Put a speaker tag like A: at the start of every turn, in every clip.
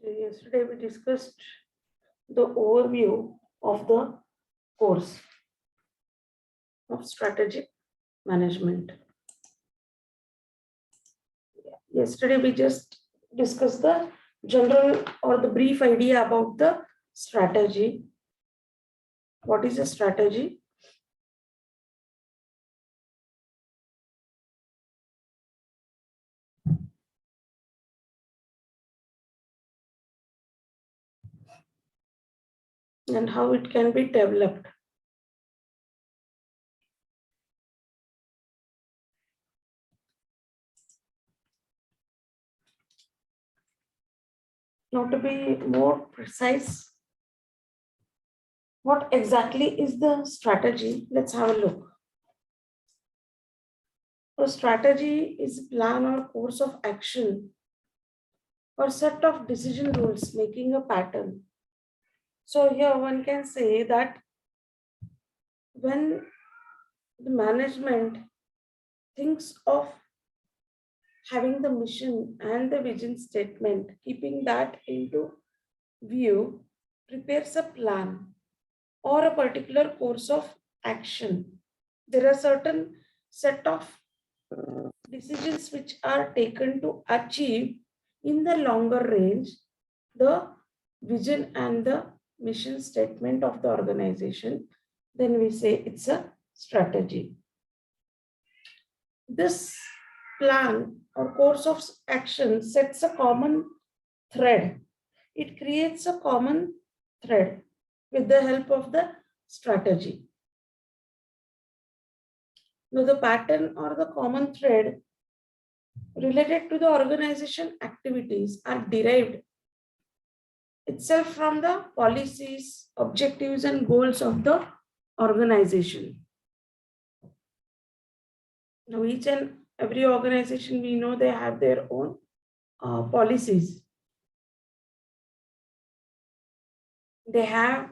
A: Yesterday we discussed the overview of the course of strategic management. Yesterday we just discussed the general or the brief idea about the strategy. What is a strategy? And how it can be developed. Now, to be more precise, what exactly is the strategy? Let's have a look. A strategy is a plan or course of action or set of decision rules making a pattern. So here one can say that when the management thinks of having the mission and the vision statement, keeping that into view, prepares a plan or a particular course of action. There are certain set of decisions which are taken to achieve in the longer range the vision and the mission statement of the organization. Then we say it's a strategy. This plan or course of action sets a common thread. It creates a common thread with the help of the strategy. Now, the pattern or the common thread related to the organization activities are derived itself from the policies, objectives, and goals of the organization. Now, each and every organization, we know they have their own policies. They have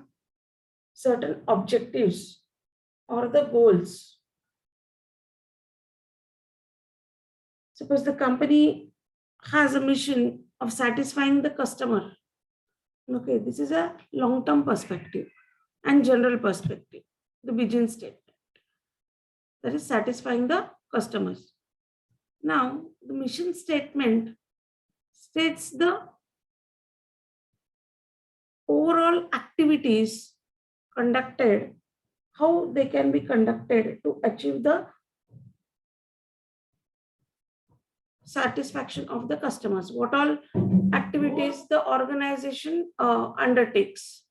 A: certain objectives or the goals. Suppose the company has a mission of satisfying the customer. Okay, this is a long-term perspective and general perspective, the vision statement. That is satisfying the customers. Now, the mission statement states the overall activities conducted, how they can be conducted to achieve the satisfaction of the customers, what all activities the organization undertakes.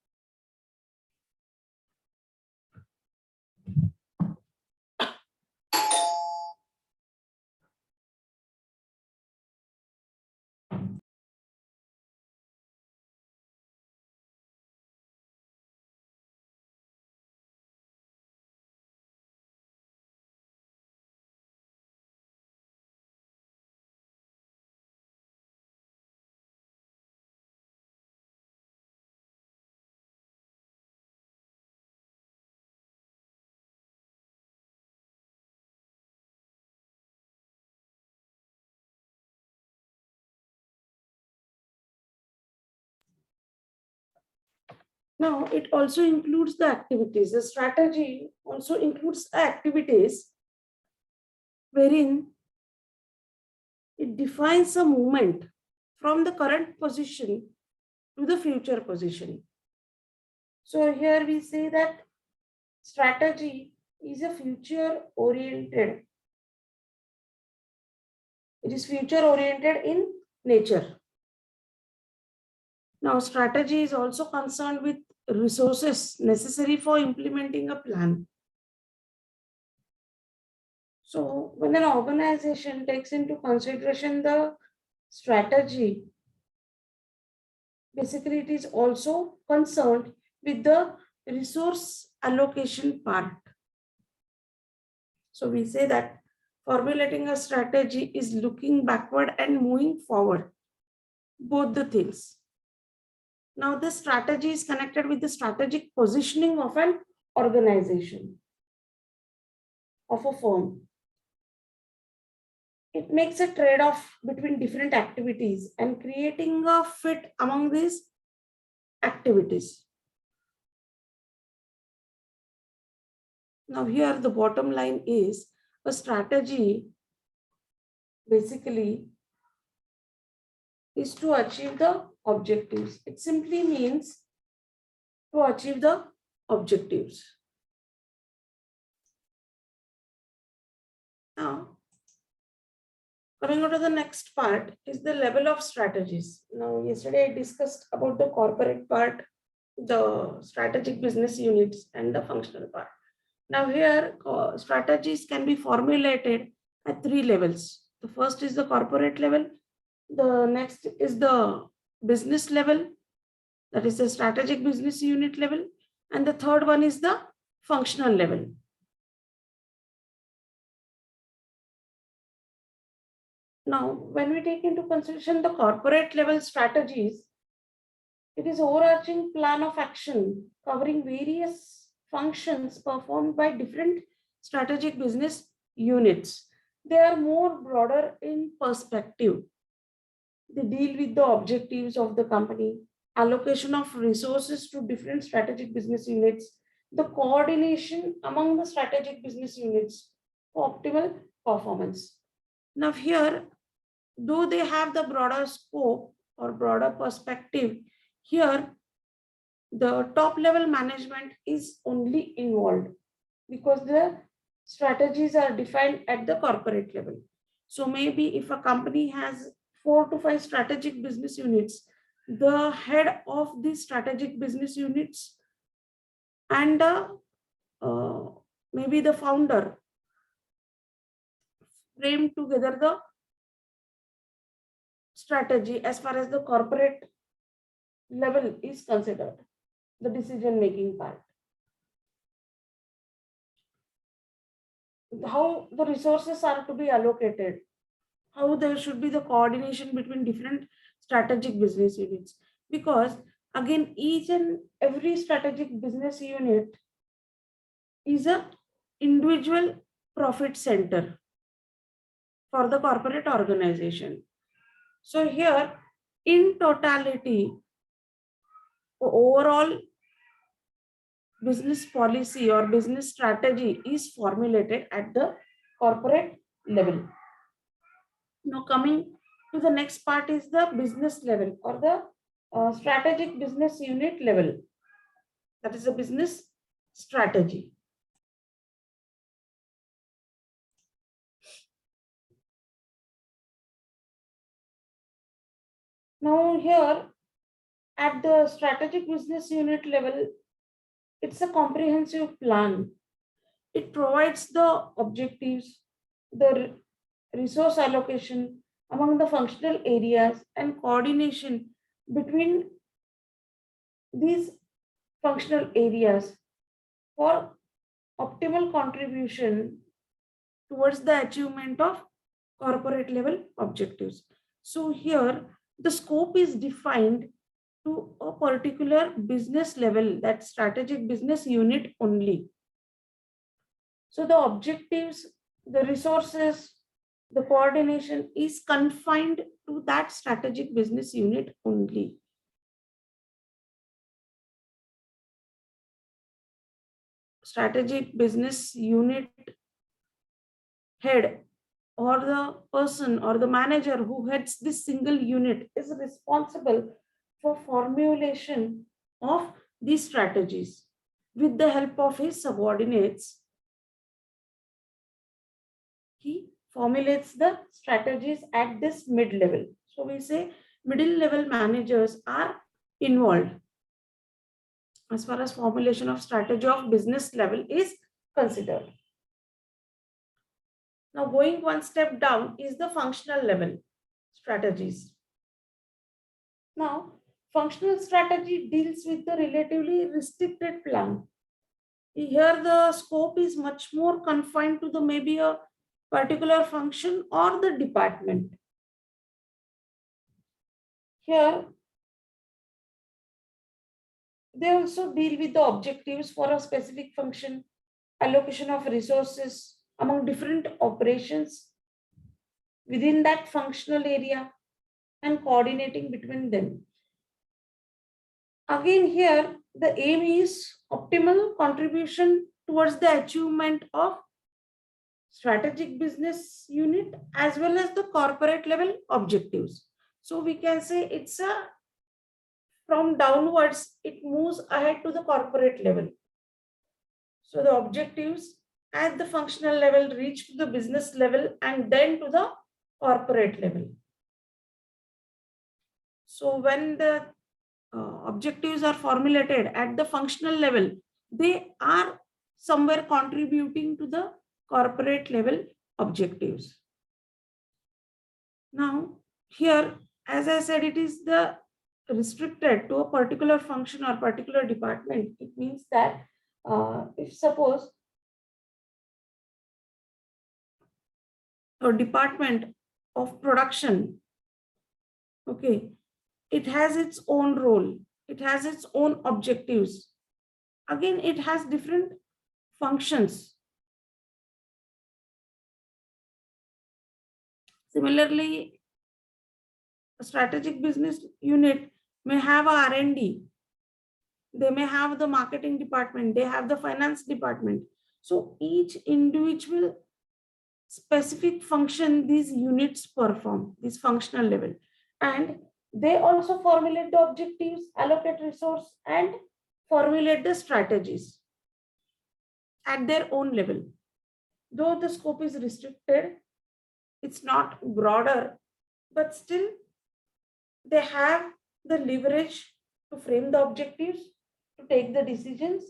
A: Now, it also includes the activities. The strategy also includes activities wherein it defines a movement from the current position to the future position. So here we say that strategy is a future oriented. It is future oriented in nature. Now, strategy is also concerned with resources necessary for implementing a plan. So, when an organization takes into consideration the strategy, basically it is also concerned with the resource allocation part. So, we say that formulating a strategy is looking backward and moving forward, both the things. Now, this strategy is connected with the strategic positioning of an organization, of a firm. it makes a trade-off between different activities and creating a fit among these activities. Now here the bottom line is a strategy basically is to achieve the objectives. It simply means to achieve the objectives. Now, coming on to the next part is the level of strategies. Now, yesterday I discussed about the corporate part, the strategic business units, and the functional part. Now, here strategies can be formulated at three levels. The first is the corporate level, the next is the business level, that is the strategic business unit level, and the third one is the functional level. Now, when we take into consideration the corporate level strategies, it is overarching plan of action covering various functions performed by different strategic business units. They are more broader in perspective. They deal with the objectives of the company, allocation of resources to different strategic business units, the coordination among the strategic business units for optimal performance. Now, here, though they have the broader scope or broader perspective, here the top level management is only involved because the strategies are defined at the corporate level. So maybe if a company has 4 to 5 strategic business units, the head of these strategic business units and maybe the founder frame together the strategy as far as the corporate level is considered, the decision making part. How the resources are to be allocated, how there should be the coordination between different strategic business units, because again each and every strategic business unit is a individual profit center for the corporate organization. So here in totality, overall business policy or business strategy is formulated at the corporate level. Now coming to the next part is the business level or the strategic business unit level. That is a business strategy. Now here at the strategic business unit level, it's a comprehensive plan. It provides the objectives, the resource allocation among the functional areas and coordination between these functional areas for optimal contribution towards the achievement of corporate level objectives. So here the scope is defined to a particular business level, that strategic business unit only. So the objectives, the resources, the coordination is confined to that strategic business unit only. Strategic business unit head or the person or the manager who heads this single unit is responsible for formulation of these strategies with the help of his subordinates. He formulates the strategies at this mid level. So we say middle level managers are involved as far as formulation of strategy of business level is considered. Now going one step down is the functional level strategies. Now functional strategy deals with the relatively restricted plan. Here the scope is much more confined to the maybe a particular function or the department. Here they also deal with the objectives for a specific function, allocation of resources among different operations, within that functional area and coordinating between them. Again, here the aim is optimal contribution towards the achievement of strategic business unit as well as the corporate level objectives. So we can say it's a from downwards, it moves ahead to the corporate level. So the objectives at the functional level reach to the business level and then to the corporate level. So when the objectives are formulated at the functional level, they are somewhere contributing to the corporate level objectives. Now, here, as I said, it is the restricted to a particular function or particular department. It means that if suppose a department of production, okay, it has its own role, it has its own objectives. Again, it has different functions. Similarly, a strategic business unit may have a R&D, they may have the marketing department, they have the finance department. So each individual specific function these units perform, this functional level, and they also formulate the objectives, allocate resource, and formulate the strategies at their own level. Though the scope is restricted, it's not broader, but still they have the leverage to frame the objectives, to take the decisions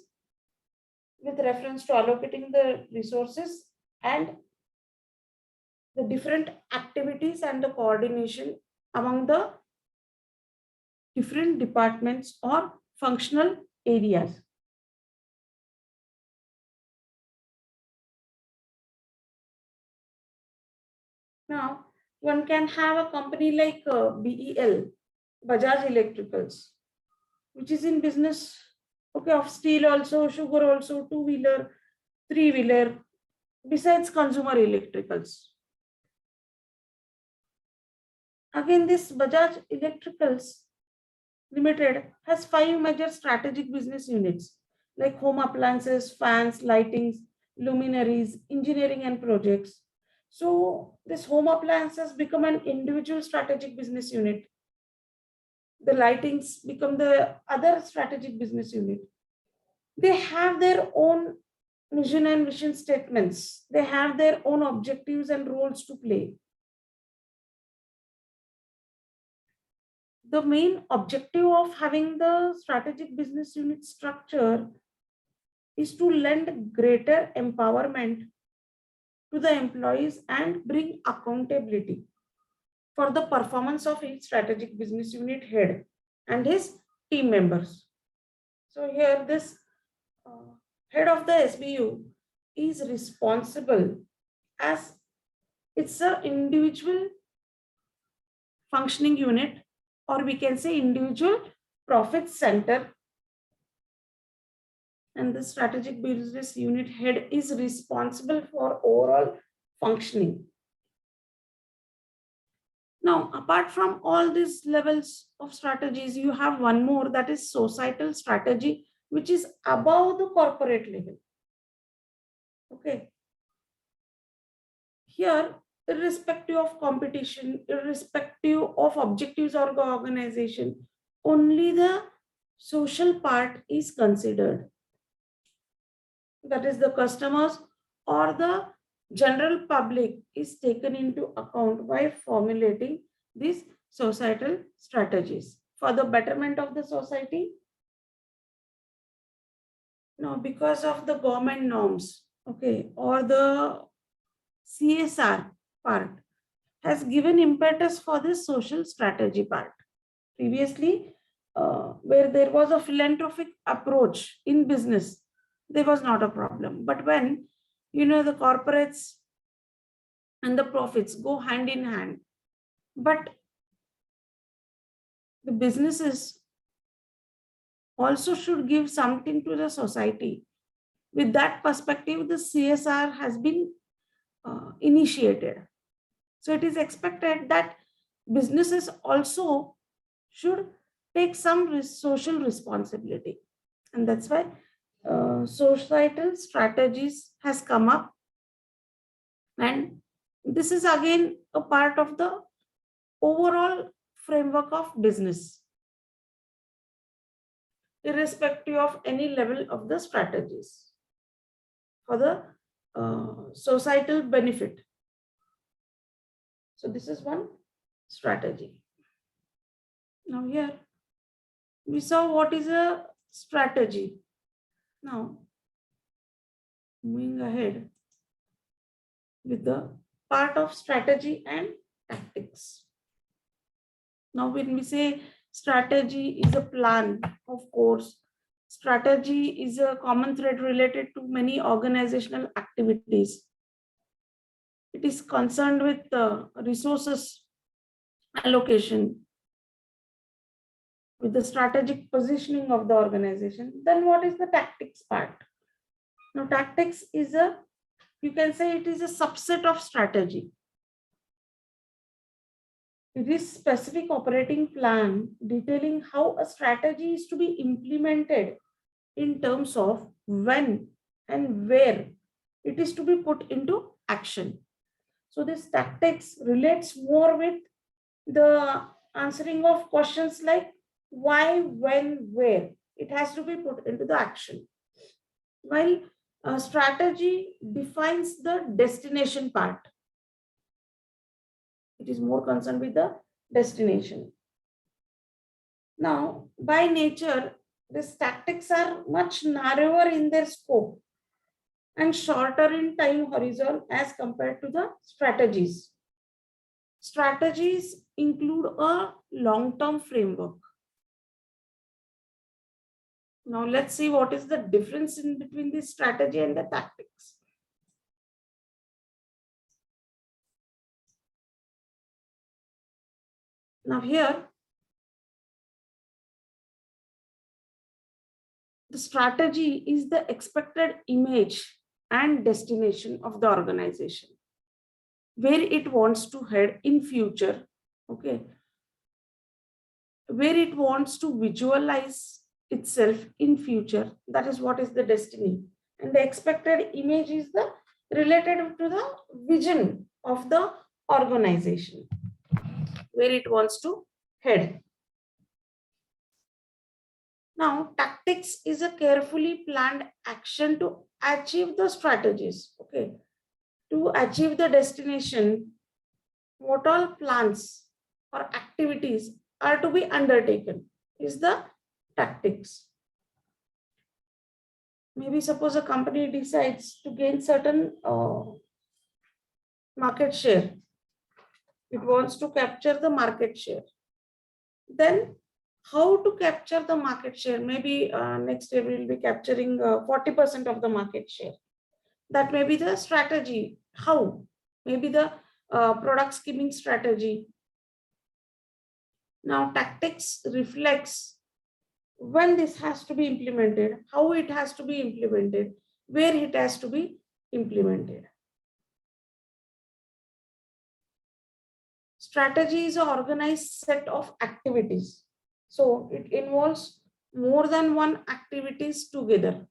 A: with reference to allocating the resources and the different activities and the coordination among the different departments or functional areas. Now, one can have a company like BEL, Bajaj Electricals, which is in business, okay, of steel also, sugar also, two-wheeler, three-wheeler, besides consumer electricals. Again, this Bajaj Electricals Limited has 5 major strategic business units like home appliances, fans, lightings, luminaries, engineering and projects. So this home appliances become an individual strategic business unit. The lightings become the other strategic business unit. They have their own vision and mission statements. They have their own objectives and roles to play. The main objective of having the strategic business unit structure is to lend greater empowerment to the employees and bring accountability for the performance of each strategic business unit head and his team members. So here this head of the SBU is responsible as it's an individual functioning unit, or we can say individual profit center, and the strategic business unit head is responsible for overall functioning. Now, apart from all these levels of strategies, you have one more, that is societal strategy, which is above the corporate level. Okay. Here, irrespective of competition, irrespective of objectives or the organization, only the social part is considered. That is, the customers or the general public is taken into account while formulating these societal strategies for the betterment of the society. Now, because of the government norms, okay, or the CSR part has given impetus for this social strategy part. Previously, where there was a philanthropic approach in business, there was not a problem. But when, the corporates and the profits go hand in hand, but the businesses also should give something to the society. With that perspective, the CSR has been initiated. So it is expected that businesses also should take some social responsibility. And that's why societal strategies has come up. And this is again a part of the overall framework of business, irrespective of any level of the strategies for the societal benefit. So this is one strategy. Now here we saw what is a strategy. Now moving ahead with the part of strategy and tactics. Now when we say strategy is a plan, of course, strategy is a common thread related to many organizational activities. It is concerned with resources allocation, with the strategic positioning of the organization. Then what is the tactics part? Now tactics is a, you can say it is a subset of strategy. It is specific operating plan detailing how a strategy is to be implemented in terms of when and where it is to be put into action. So this tactics relates more with the answering of questions like why, when, where. It has to be put into the action. While strategy defines the destination part. It is more concerned with the destination. Now, by nature, these tactics are much narrower in their scope and shorter in time horizon as compared to the strategies. Strategies include a long-term framework. Now let's see what is the difference in between the strategy and the tactics. Now here, the strategy is the expected image and destination of the organization, where it wants to head in future, okay, where it wants to visualize itself in future. That is what is the destiny. And the expected image is the related to the vision of the organization, where it wants to head. Now, tactics is a carefully planned action to achieve the strategies. Okay, to achieve the destination, what all plans or activities are to be undertaken is the tactics. Maybe suppose a company decides to gain certain market share. It wants to capture the market share. Then how to capture the market share? Maybe next year we will be capturing 40% of the market share. That may be the strategy. How? Maybe the product skimming strategy. Now tactics reflects when this has to be implemented, how it has to be implemented, where it has to be implemented. Strategy is an organized set of activities. So it involves more than one activities together.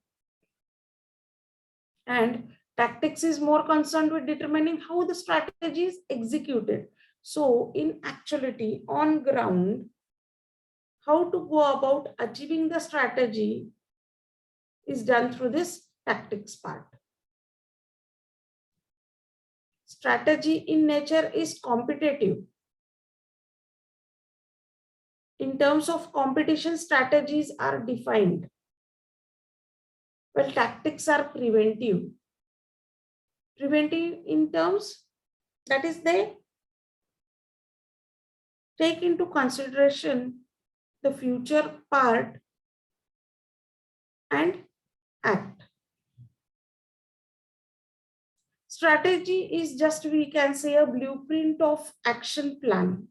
A: And tactics is more concerned with determining how the strategy is executed. So in actuality, on ground, how to go about achieving the strategy is done through this tactics part. Strategy in nature is competitive. In terms of competition, strategies are defined. Well, tactics are preventive. Preventive in terms, that is, they take into consideration the future part and act. Strategy is just, we can say, a blueprint of action plan.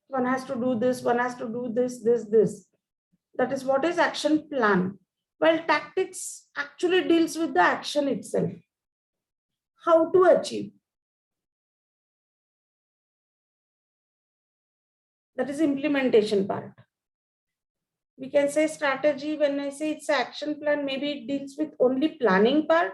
A: One has to do this, one has to do this, this. That is what is action plan. While tactics actually deals with the action itself. How to achieve. That is implementation part. We can say strategy, when I say it's an action plan, maybe it deals with only planning part,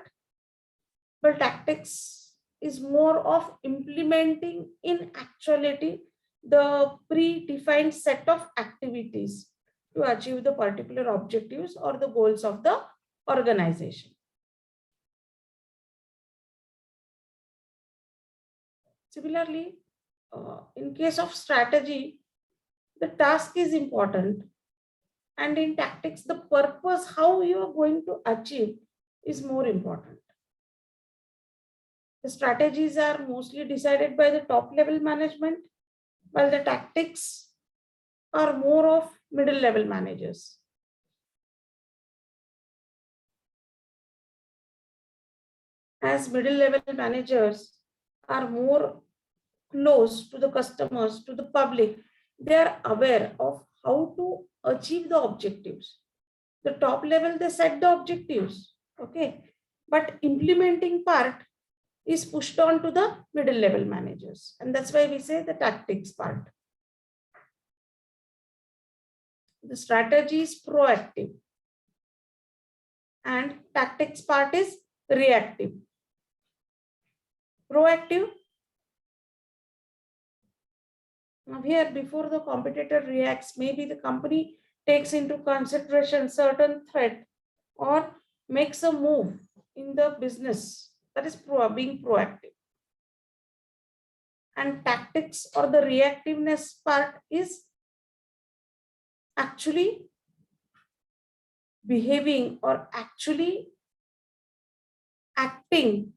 A: but tactics is more of implementing in actuality the predefined set of activities to achieve the particular objectives or the goals of the organization. Similarly, in case of strategy, the task is important, and in tactics, the purpose, how you are going to achieve, is more important. The strategies are mostly decided by the top level management, while the tactics are more of middle level managers. As middle level managers are more close to the customers, to the public, they are aware of how to achieve the objectives. The top level, they set the objectives, okay, but implementing part is pushed on to the middle level managers, and that's why we say the tactics part. The strategy is proactive and tactics part is reactive. Proactive, now here, before the competitor reacts, maybe the company takes into consideration certain threat or makes a move in the business. That is being proactive. And tactics or the reactiveness part is actually behaving or actually acting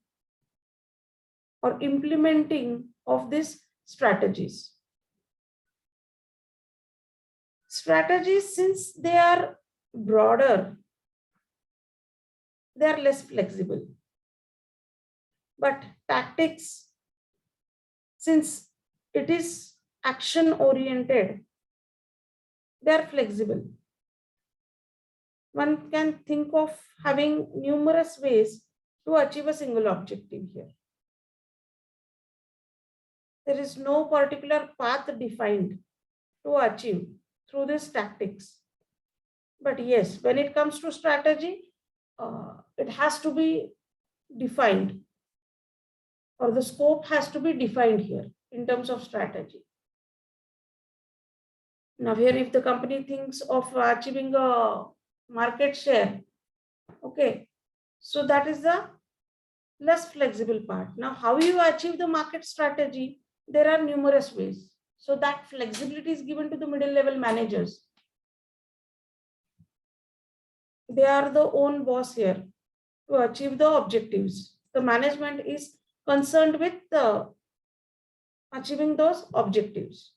A: or implementing of these strategies. Strategies, since they are broader, they are less flexible. But tactics, since it is action oriented, they are flexible. One can think of having numerous ways to achieve a single objective here. There is no particular path defined to achieve through these tactics. But yes, when it comes to strategy, it has to be defined, or the scope has to be defined here in terms of strategy. Now here, if the company thinks of achieving a market share, okay, so that is the less flexible part. Now, how you achieve the market strategy, there are numerous ways. So that flexibility is given to the middle level managers. They are the own boss here to achieve the objectives. The management is concerned with achieving those objectives.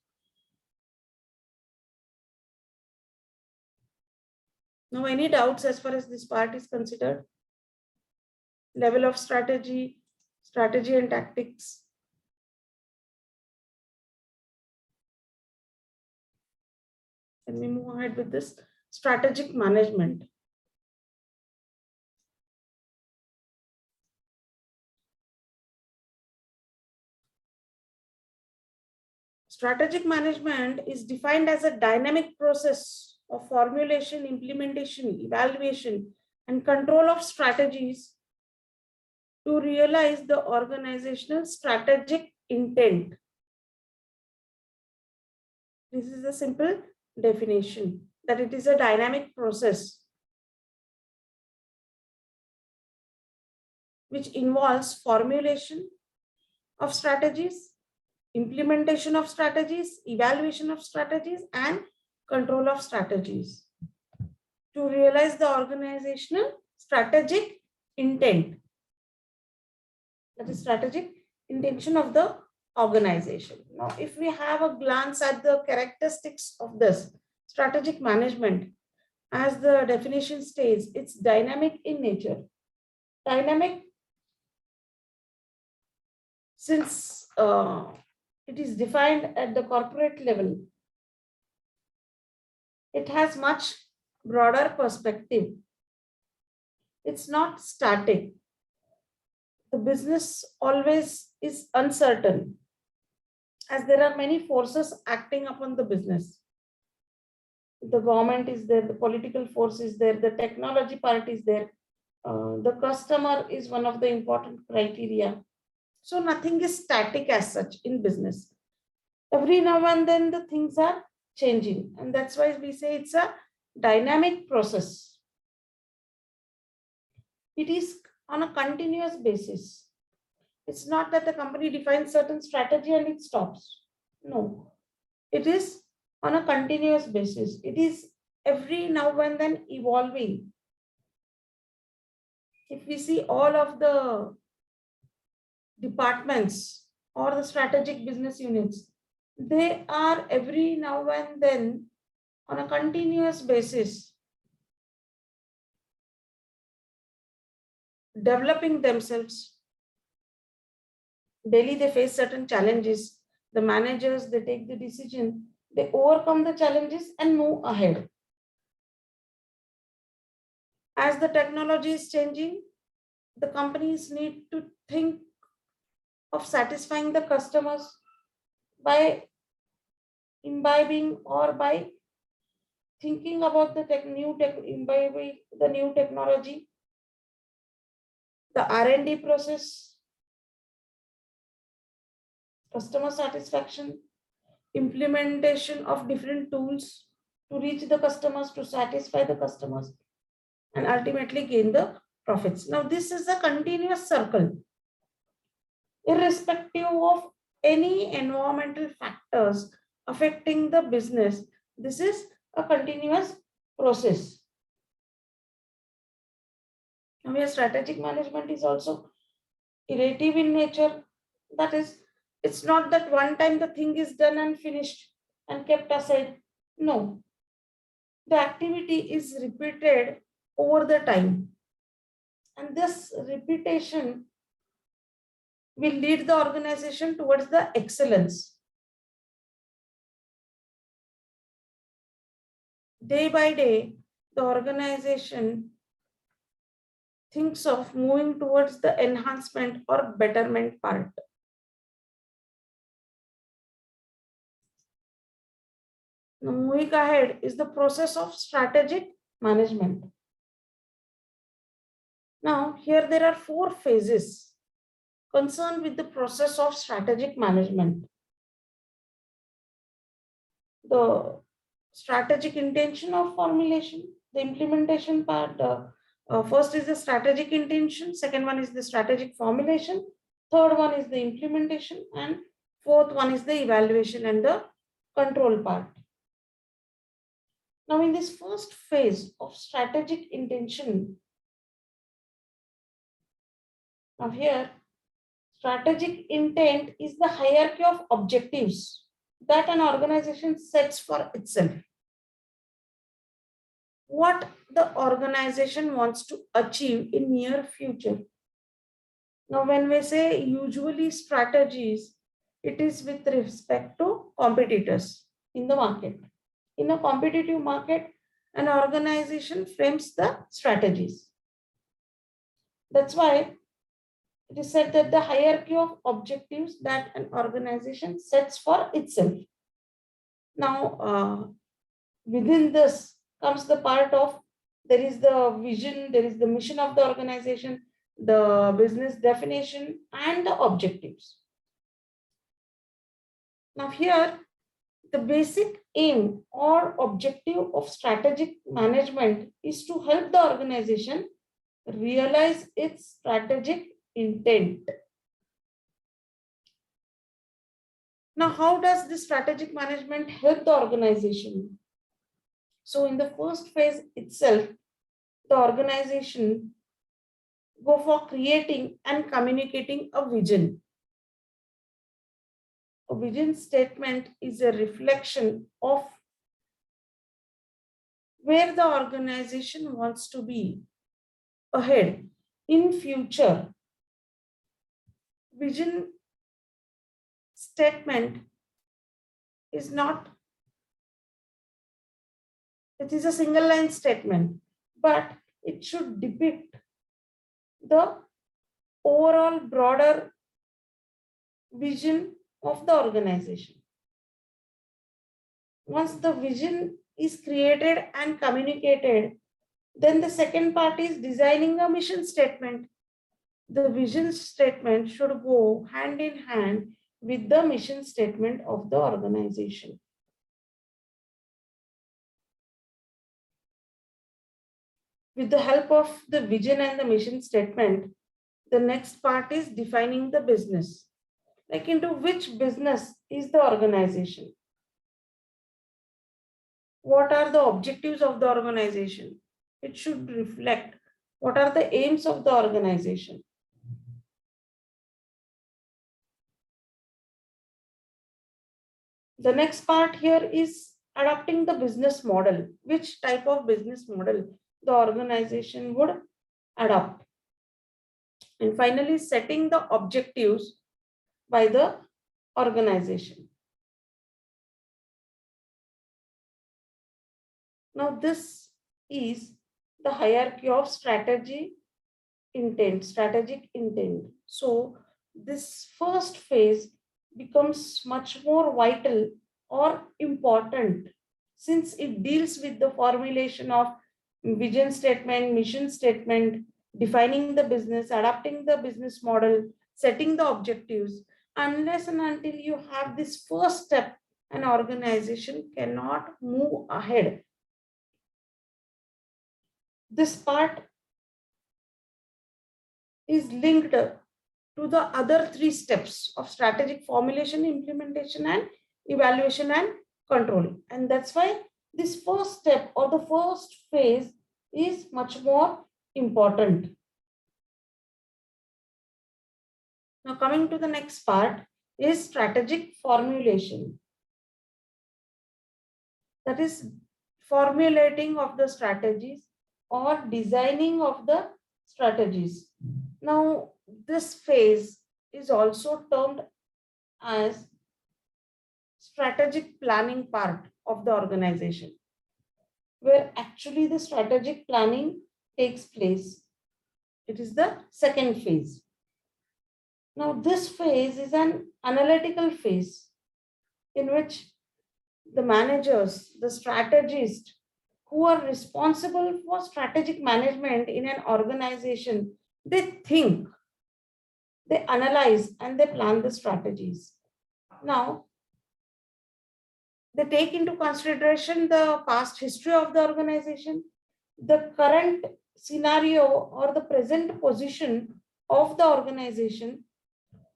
A: Now, any doubts as far as this part is considered? Level of strategy, strategy and tactics. Can we move ahead with this? Strategic management. Strategic management is defined as a dynamic process of formulation, implementation, evaluation, and control of strategies to realize the organizational strategic intent. This is a simple definition, that it is a dynamic process which involves formulation of strategies, implementation of strategies, evaluation of strategies, and control of strategies to realize the organizational strategic intent. That is strategic intention of the organization. Now, if we have a glance at the characteristics of this strategic management, as the definition states, it's dynamic in nature. Dynamic, since it is defined at the corporate level, it has much broader perspective. It's not static. The business always is uncertain, as there are many forces acting upon the business. The government is there, the political force is there, the technology part is there, the customer is one of the important criteria. So nothing is static as such in business. Every now and then the things are changing, and that's why we say it's a dynamic process. It is on a continuous basis. It's not that the company defines certain strategy and it stops. No, it is on a continuous basis. It is every now and then evolving. If we see all of the departments or the strategic business units, they are every now and then on a continuous basis developing themselves. Daily they face certain challenges. The managers, they take the decision, they overcome the challenges and move ahead. As the technology is changing, the companies need to think of satisfying the customers by imbibing or by thinking about the imbibing the new technology, the R&D process, customer satisfaction, implementation of different tools to reach the customers, to satisfy the customers, and ultimately gain the profits. Now, this is a continuous circle. Irrespective of any environmental factors affecting the business, this is a continuous process. Now, your strategic management is also iterative in nature. That is, it's not that one time the thing is done and finished and kept aside. No, the activity is repeated over the time, and this repetition will lead the organization towards the excellence. Day by day, the organization thinks of moving towards the enhancement or betterment part. Now, moving ahead is the process of strategic management. Now, here there are 4 phases concerned with the process of strategic management. The strategic intention of formulation, the implementation part. First is the strategic intention, second one is the strategic formulation, third one is the implementation, and fourth one is the evaluation and the control part. Now, in this first phase of strategic intention, now here, strategic intent is the hierarchy of objectives that an organization sets for itself. What the organization wants to achieve in near future. Now, when we say usually strategies, it is with respect to competitors in the market. In a competitive market, an organization frames the strategies. That's why it is said that the hierarchy of objectives that an organization sets for itself. Now, within this comes the part of, there is the vision, there is the mission of the organization, the business definition, and the objectives. Now, here, the basic aim or objective of strategic management is to help the organization realize its strategic intent. Now, how does this strategic management help the organization? So, in the first phase itself, the organization go for creating and communicating a vision. A vision statement is a reflection of where the organization wants to be ahead in future. Vision statement is not, it is a single line statement, but it should depict the overall broader vision of the organization. Once the vision is created and communicated, then the second part is designing a mission statement. The vision statement should go hand in hand with the mission statement of the organization. With the help of the vision and the mission statement, the next part is defining the business. Like into which business is the organization? What are the objectives of the organization? It should reflect what are the aims of the organization. The next part here is adopting the business model. Which type of business model the organization would adopt? And finally, setting the objectives by the organization. Now, this is the hierarchy of strategic intent. So, this first phase becomes much more vital or important since it deals with the formulation of vision statement, mission statement, defining the business, adapting the business model, setting the objectives. Unless and until you have this first step, an organization cannot move ahead. This part is linked to the other three steps of strategic formulation, implementation, and evaluation and control. And that's why this first step or the first phase is much more important. Now, coming to the next part is strategic formulation. That is formulating of the strategies or designing of the strategies. Now, this phase is also termed as strategic planning part of the organization, where actually the strategic planning takes place. It is the second phase. Now, this phase is an analytical phase in which the managers, the strategists who are responsible for strategic management in an organization, they think, they analyze, and they plan the strategies. Now, they take into consideration the past history of the organization, the current scenario or the present position of the organization,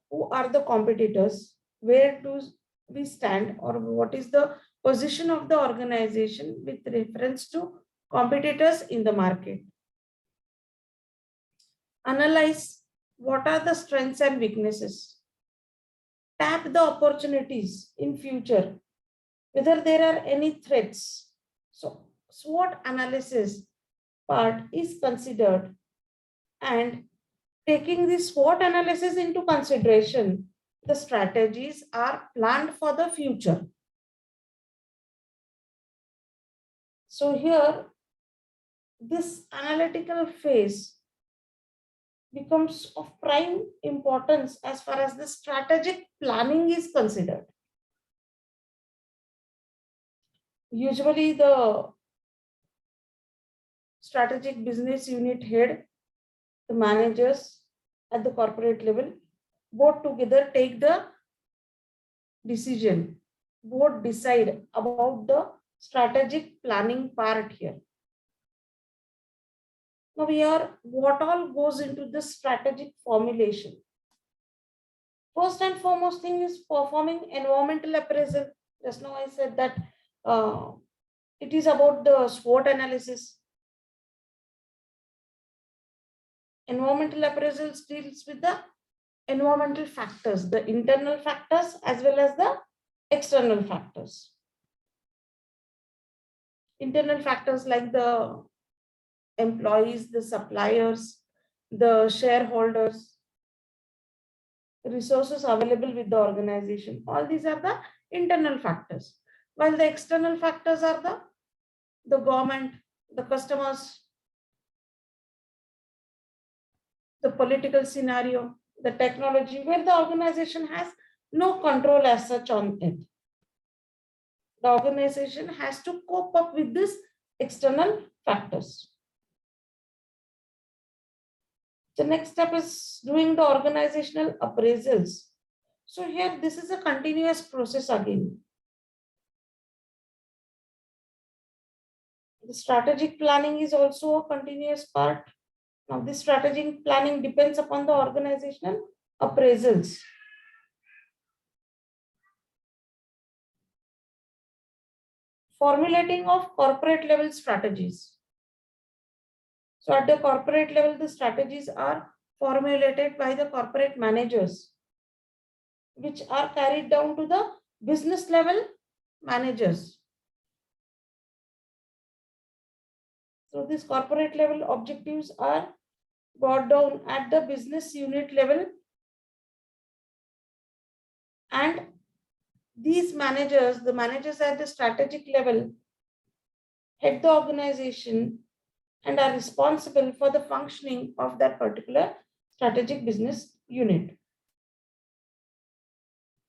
A: who are the competitors, where do we stand, or what is the position of the organization with reference to competitors in the market. Analyze what are the strengths and weaknesses. Tap the opportunities in future, whether there are any threats. So SWOT analysis part is considered, and taking this SWOT analysis into consideration, the strategies are planned for the future. So here, this analytical phase becomes of prime importance as far as the strategic planning is considered. Usually the strategic business unit head, the managers at the corporate level, both together take the decision, both decide about the strategic planning part here. Now here, what all goes into this strategic formulation? First and foremost thing is performing environmental appraisal. Just now I said that it is about the SWOT analysis. Environmental appraisal deals with the environmental factors, the internal factors as well as the external factors. Internal factors like the employees, the suppliers, the shareholders, resources available with the organization. All these are the internal factors. While the external factors are the government, the customers, the political scenario, the technology, where the organization has no control as such on it. The organization has to cope up with these external factors. The next step is doing the organizational appraisals. So here, this is a continuous process again. The strategic planning is also a continuous part. Now, this strategic planning depends upon the organizational appraisals. Formulating of corporate level strategies. So at the corporate level, the strategies are formulated by the corporate managers, which are carried down to the business level managers. So these corporate level objectives are brought down at the business unit level, and these managers, the managers at the strategic level, head the organization and are responsible for the functioning of that particular strategic business unit.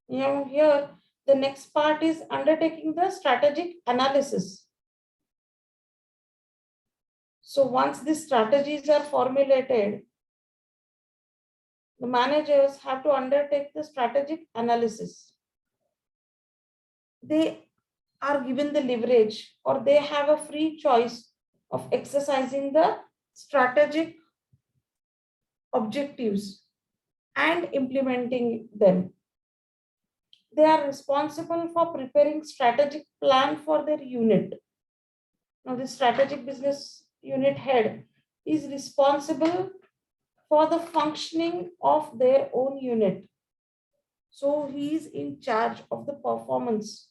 A: Now here, the next part is undertaking the strategic analysis. So once these strategies are formulated, the managers have to undertake the strategic analysis. They are given the leverage, or they have a free choice of exercising the strategic objectives and implementing them. They are responsible for preparing strategic plan for their unit. Now, the strategic business unit head is responsible for the functioning of their own unit. So he is in charge of the performance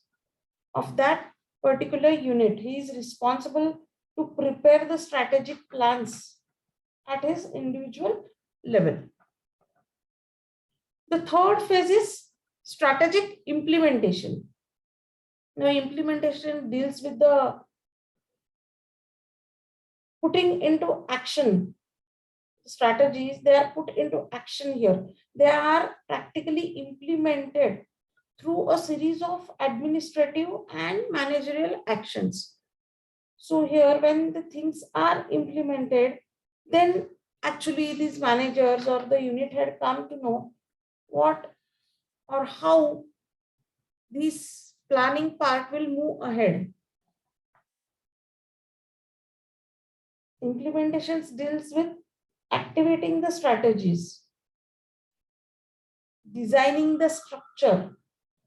A: of that particular unit. He is responsible to prepare the strategic plans at his individual level. The third phase is strategic implementation. Now, implementation deals with the putting into action strategies. They are put into action here. They are practically implemented through a series of administrative and managerial actions. So here, when the things are implemented, then actually these managers or the unit head come to know what or how this planning part will move ahead. Implementations deals with activating the strategies, designing the structure,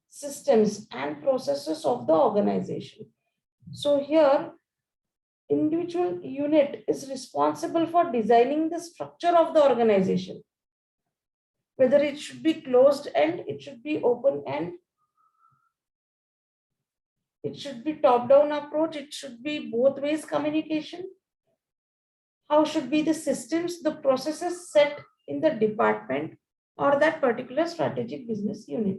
A: systems and processes of the organization. So here, individual unit is responsible for designing the structure of the organization, whether it should be closed end, it should be open end, it should be top down approach, it should be both ways communication. How should be the systems, the processes set in the department or that particular strategic business unit.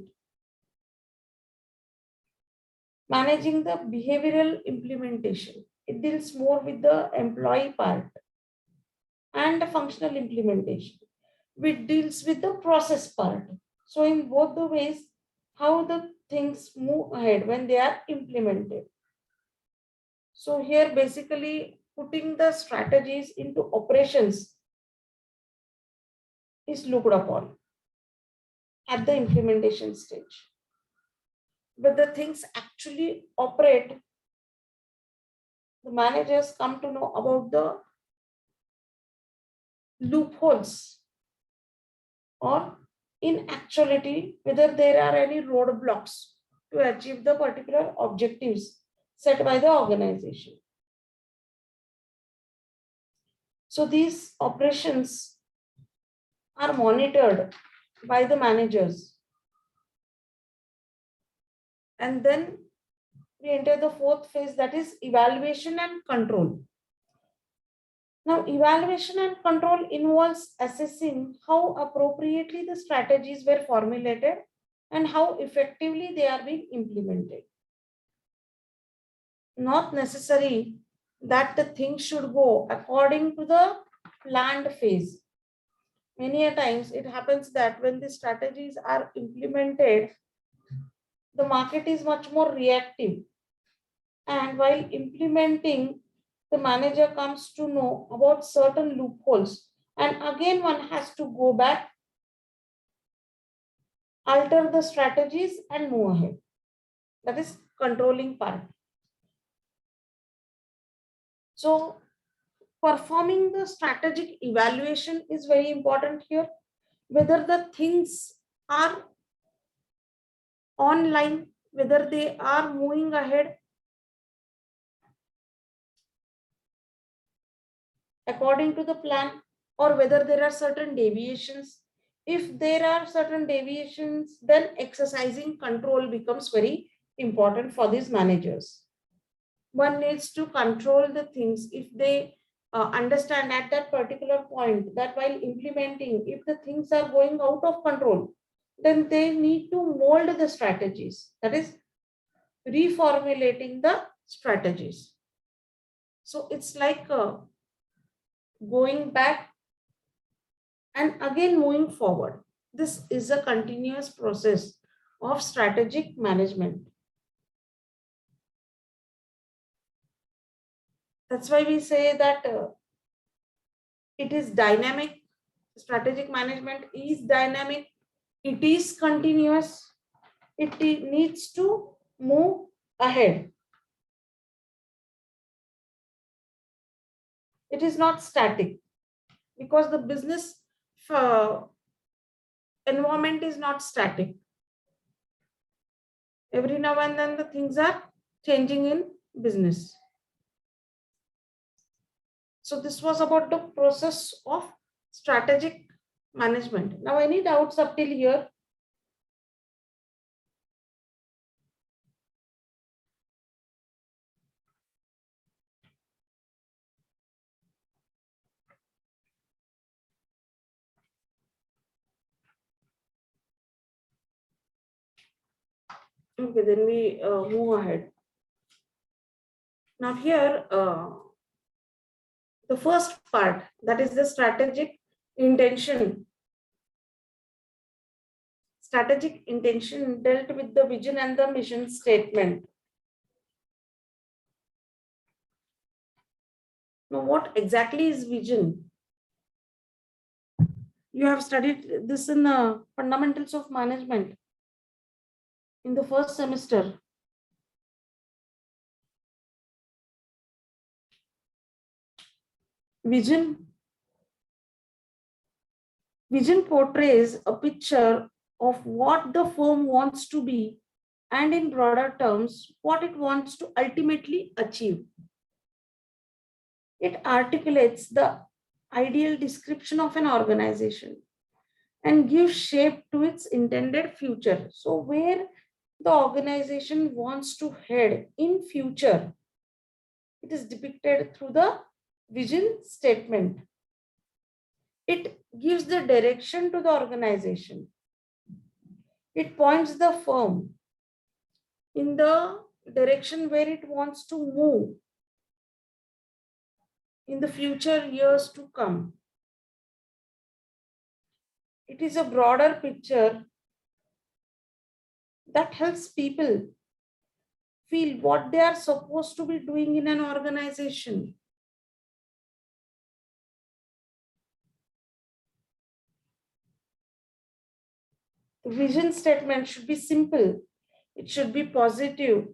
A: Managing the behavioral implementation. It deals more with the employee part, and the functional implementation, which deals with the process part. So in both the ways, how the things move ahead when they are implemented. So here basically putting the strategies into operations is looked upon at the implementation stage. But the things actually operate, the managers come to know about the loopholes, or in actuality whether there are any roadblocks to achieve the particular objectives set by the organization. So these operations are monitored by the managers. And then we enter the fourth phase, that is evaluation and control. Now, evaluation and control involves assessing how appropriately the strategies were formulated and how effectively they are being implemented. Not necessary that the things should go according to the planned phase. Many a times it happens that when the strategies are implemented, the market is much more reactive. And while implementing, the manager comes to know about certain loopholes. And again, one has to go back, alter the strategies, and move ahead. That is controlling part. So, performing the strategic evaluation is very important here. Whether the things are online, whether they are moving ahead according to the plan, or whether there are certain deviations. If there are certain deviations, then exercising control becomes very important for these managers. One needs to control the things if they understand at that particular point that while implementing, if the things are going out of control, then they need to mold the strategies. That is reformulating the strategies. So it's like going back and again moving forward. This is a continuous process of strategic management. That's why we say that it is dynamic. Strategic management is dynamic. It is continuous. It needs to move ahead. It is not static because the business uh, environment is not static. Every now and then the things are changing in business. So this was about the process of strategic management. Now, any doubts up till here? Okay, then we move ahead. Now here, the first part, that is the strategic intention. Strategic intention dealt with the vision and the mission statement. Now, what exactly is vision? You have studied this in Fundamentals of Management in the first semester. Vision. Vision portrays a picture of what the firm wants to be and, in broader terms, what it wants to ultimately achieve. It articulates the ideal description of an organization and gives shape to its intended future. So, where the organization wants to head in future, it is depicted through the vision statement. It gives the direction to the organization. It points the firm in the direction where it wants to move in the future years to come. It is a broader picture that helps people feel what they are supposed to be doing in an organization. The vision statement should be simple, it should be positive,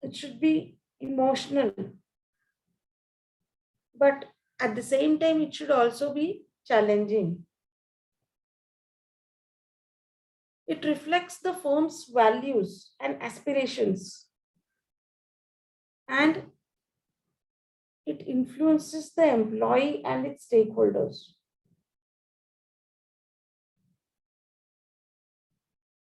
A: it should be emotional, but at the same time, it should also be challenging. It reflects the firm's values and aspirations, and it influences the employee and its stakeholders.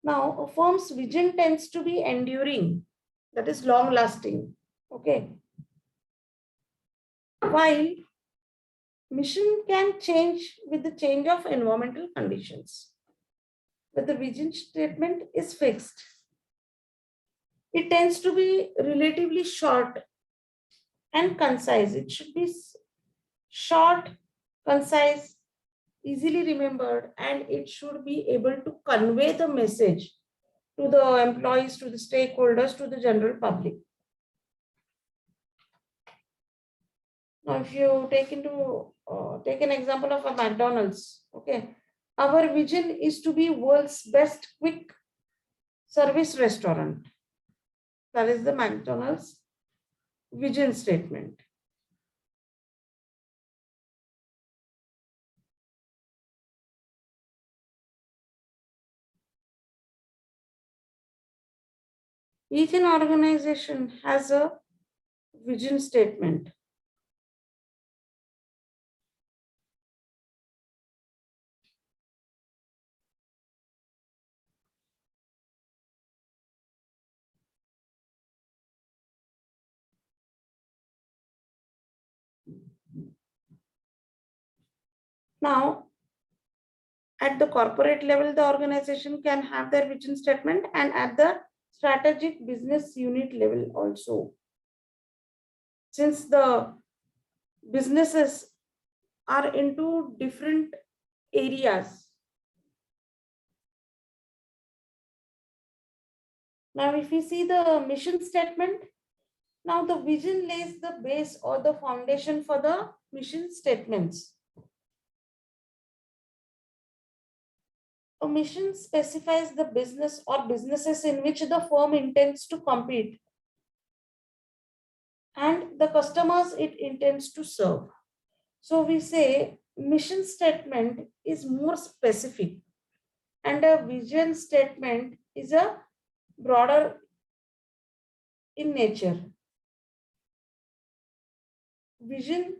A: Now, a firm's vision tends to be enduring, that is long lasting. Okay. While mission can change with the change of environmental conditions, but the vision statement is fixed. It tends to be relatively short and concise. It should be short, concise, easily remembered, and it should be able to convey the message to the employees, to the stakeholders, to the general public. Now, if you take an example of a McDonald's, okay, our vision is to be world's best quick service restaurant. That is the McDonald's vision statement. Each an organization has a vision statement. Now, at the corporate level, the organization can have their vision statement, and at the strategic business unit level also. Since the businesses are into different areas. Now, if we see the mission statement, now the vision lays the base or the foundation for the mission statements. A mission specifies the business or businesses in which the firm intends to compete and the customers it intends to serve. So we say mission statement is more specific and a vision statement is a broader in nature. Vision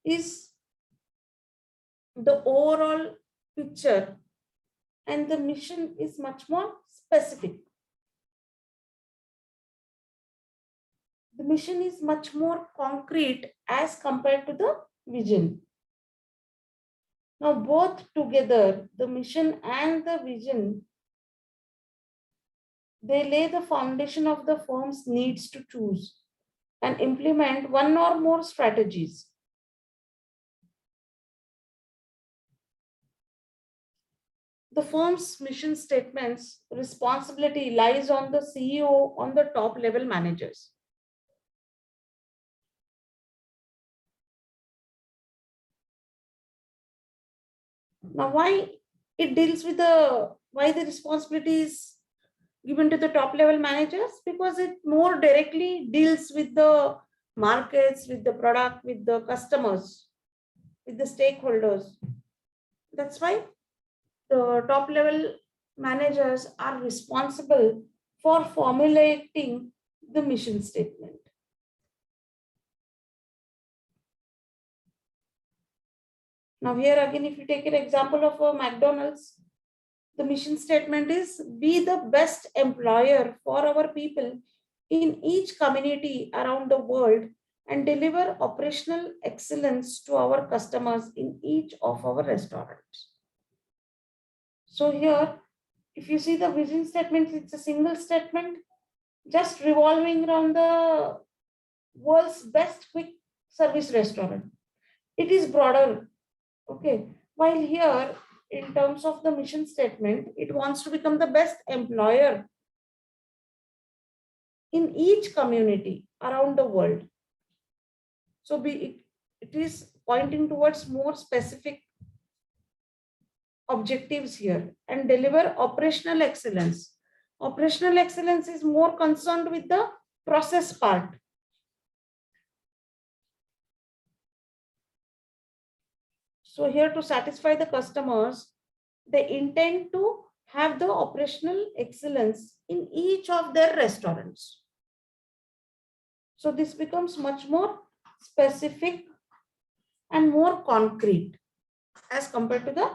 A: is the overall picture and the mission is much more specific. The mission is much more concrete as compared to the vision. Now, both together, the mission and the vision, they lay the foundation of the firm's needs to choose and implement one or more strategies. The firm's mission statements responsibility lies on the CEO, on the top level managers. Now, why it deals with why the responsibility is given to the top level managers? Because it more directly deals with the markets, with the product, with the customers, with the stakeholders. That's why the top level managers are responsible for formulating the mission statement. Now, here again, if you take an example of a McDonald's, the mission statement is be the best employer for our people in each community around the world and deliver operational excellence to our customers in each of our restaurants. So here, if you see the vision statement, it's a single statement just revolving around the world's best quick service restaurant. It is broader, okay? While here, in terms of the mission statement, it wants to become the best employer in each community around the world. So it is pointing towards more specific objectives here and deliver operational excellence. Operational excellence is more concerned with the process part. So here to satisfy the customers, they intend to have the operational excellence in each of their restaurants. So this becomes much more specific and more concrete as compared to the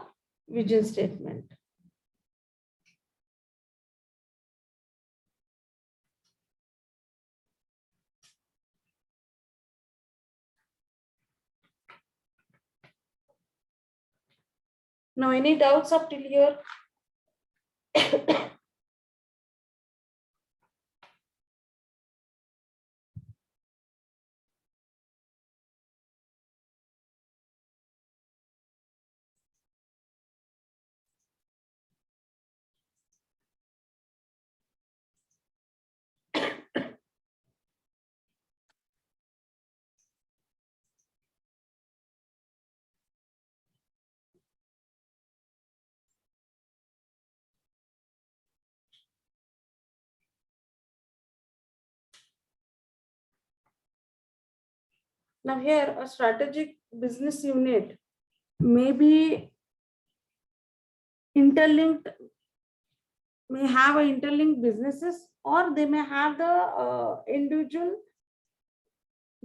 A: vision statement. Now, any doubts up till here? Now here, a strategic business unit may be interlinked, may have a interlinked businesses, or they may have the individual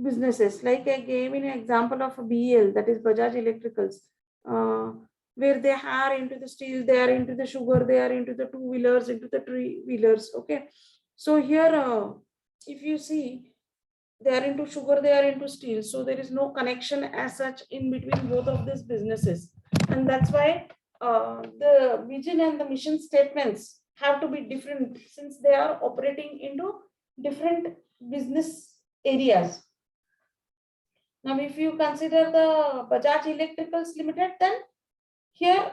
A: businesses. Like I gave an example of a BL, that is Bajaj Electricals, where they are into the steel, they are into the sugar, they are into the two-wheelers, into the three-wheelers. Okay, so here, if you see, they are into sugar, they are into steel, so there is no connection as such in between both of these businesses, and that's why the vision and the mission statements have to be different, since they are operating into different business areas. Now, if you consider the Bajaj Electricals Limited, then here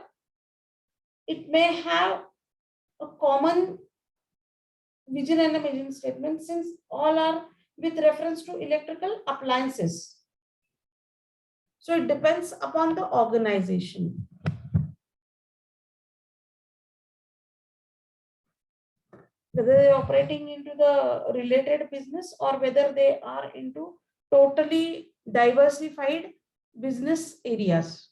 A: it may have a common vision and a mission statement, since all are with reference to electrical appliances. So it depends upon the organization. Whether they are operating into the related business or whether they are into totally diversified business areas.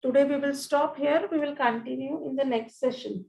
A: Today we will stop here. We will continue in the next session.